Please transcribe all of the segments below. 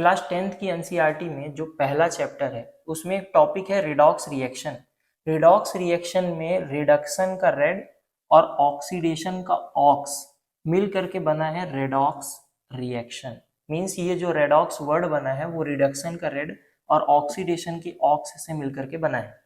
Class 10th की NCERT में जो पहला चैप्टर है उसमें एक टॉपिक है रिडॉक्स रिएक्शन। रिडॉक्स रिएक्शन में रिडक्शन का रेड और ऑक्सीडेशन का ऑक्स मिल करके बना है रेडॉक्स रिएक्शन। मीन्स ये जो रेडॉक्स वर्ड बना है वो रिडक्शन का रेड और ऑक्सीडेशन की ऑक्स से मिल करके बना है।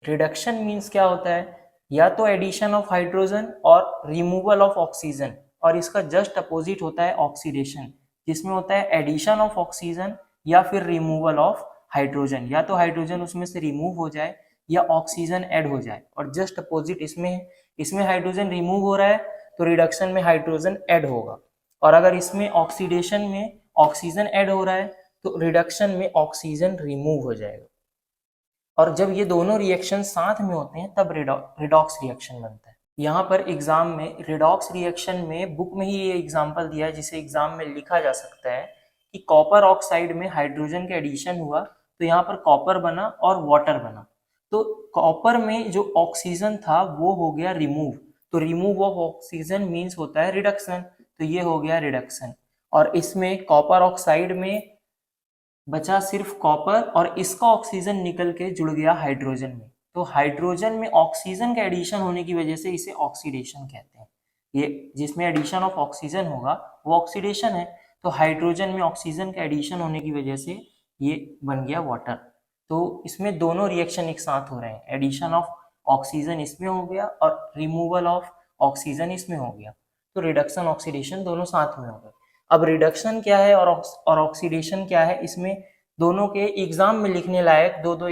रिडक्शन मीन्स क्या होता है, या तो एडिशन ऑफ हाइड्रोजन और रिमूवल ऑफ ऑक्सीजन, और इसका जस्ट अपोजिट होता है ऑक्सीडेशन, जिसमें होता है एडिशन ऑफ ऑक्सीजन या फिर रिमूवल ऑफ हाइड्रोजन। या तो हाइड्रोजन उसमें से रिमूव हो जाए या ऑक्सीजन ऐड हो जाए, और जस्ट अपोजिट इसमें हाइड्रोजन रिमूव हो रहा है तो रिडक्शन में हाइड्रोजन ऐड होगा, और अगर इसमें ऑक्सीडेशन में ऑक्सीजन ऐड हो रहा है तो रिडक्शन में ऑक्सीजन रिमूव हो जाएगा। और जब ये दोनों रिएक्शन साथ में होते हैं तब रिडॉक्स रिएक्शन बनता है। यहाँ पर एग्जाम में रिडॉक्स रिएक्शन में बुक में ही ये एग्जांपल दिया है जिसे एग्जाम में लिखा जा सकता है कि कॉपर ऑक्साइड में हाइड्रोजन का एडिशन हुआ तो यहाँ पर कॉपर बना और वाटर बना। तो कॉपर में जो ऑक्सीजन था वो हो गया रिमूव, तो रिमूव ऑफ ऑक्सीजन मीन्स होता है रिडक्शन, तो ये हो गया रिडक्शन। और इसमें कॉपर ऑक्साइड में बचा सिर्फ कॉपर और इसका ऑक्सीजन निकल के जुड़ गया हाइड्रोजन में, तो हाइड्रोजन में ऑक्सीजन का एडिशन होने की वजह से इसे ऑक्सीडेशन कहते हैं। ये जिसमें एडिशन ऑफ ऑक्सीजन होगा वो ऑक्सीडेशन है, तो हाइड्रोजन में ऑक्सीजन का एडिशन होने की वजह से ये बन गया वाटर। तो इसमें दोनों रिएक्शन एक साथ हो रहे हैं, एडिशन ऑफ ऑक्सीजन इसमें हो गया और रिमूवल ऑफ ऑक्सीजन इसमें हो गया, तो रिडक्शन ऑक्सीडेशन दोनों साथ में हो गए। अब रिडक्शन क्या है और ऑक्सीडेशन क्या है, इसमें दोनों के एग्जाम में लिखने लायक दो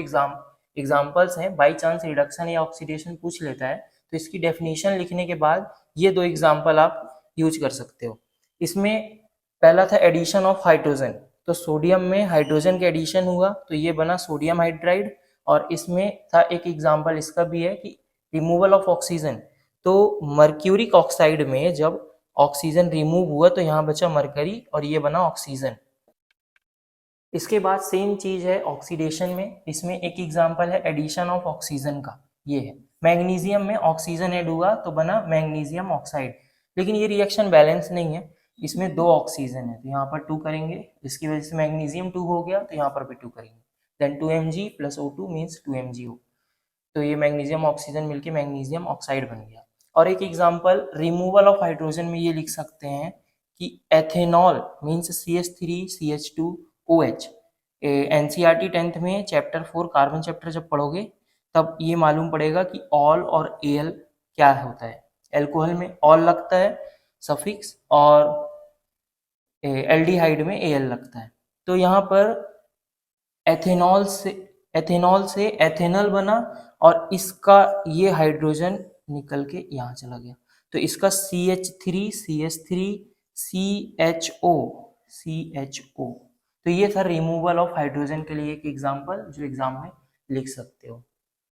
एग्जाम्पल्स हैं। बाई चांस रिडक्शन या ऑक्सीडेशन पूछ लेता है तो इसकी डेफिनेशन लिखने के बाद ये दो एग्जाम्पल आप यूज कर सकते हो। इसमें पहला था एडिशन ऑफ हाइड्रोजन, तो सोडियम में हाइड्रोजन का एडिशन हुआ तो ये बना सोडियम हाइड्राइड, और इसमें था एक एग्जाम्पल इसका भी है कि रिमूवल ऑफ ऑक्सीजन, तो मर्क्यूरिक ऑक्साइड में जब ऑक्सीजन रिमूव हुआ तो यहाँ बचा मरकरी और ये बना ऑक्सीजन। इसके बाद सेम चीज है ऑक्सीडेशन में, इसमें एक एग्जांपल है एडिशन ऑफ ऑक्सीजन का, ये है मैग्नीशियम में ऑक्सीजन ऐड हुआ तो बना मैग्नीशियम ऑक्साइड, लेकिन ये रिएक्शन बैलेंस नहीं है, इसमें दो ऑक्सीजन है तो यहाँ पर 2 करेंगे, इसकी वजह से मैग्नीशियम 2 हो गया तो यहाँ पर भी 2 करेंगे, then 2Mg + O2 means 2MgO, तो ये मैग्नीशियम ऑक्सीजन मिलके मैग्नीशियम ऑक्साइड बन गया। और एक एग्जांपल रिमूवल ऑफ हाइड्रोजन में ये लिख सकते हैं कि ethanol means CH3CH2OH। NCERT 10th में चैप्टर 4 कार्बन चैप्टर जब पढ़ोगे तब ये मालूम पड़ेगा कि ऑल और एल क्या होता है। एल्कोहल में ऑल लगता है सफिक्स और एल्डिहाइड में एल लगता है, तो यहाँ पर एथेनॉल से एथेनॉल बना और इसका ये हाइड्रोजन निकल के यहाँ चला गया, तो इसका CH3CH3CHO, तो ये था रिमूवल ऑफ हाइड्रोजन के लिए एक एग्जांपल जो एग्जाम में लिख सकते हो।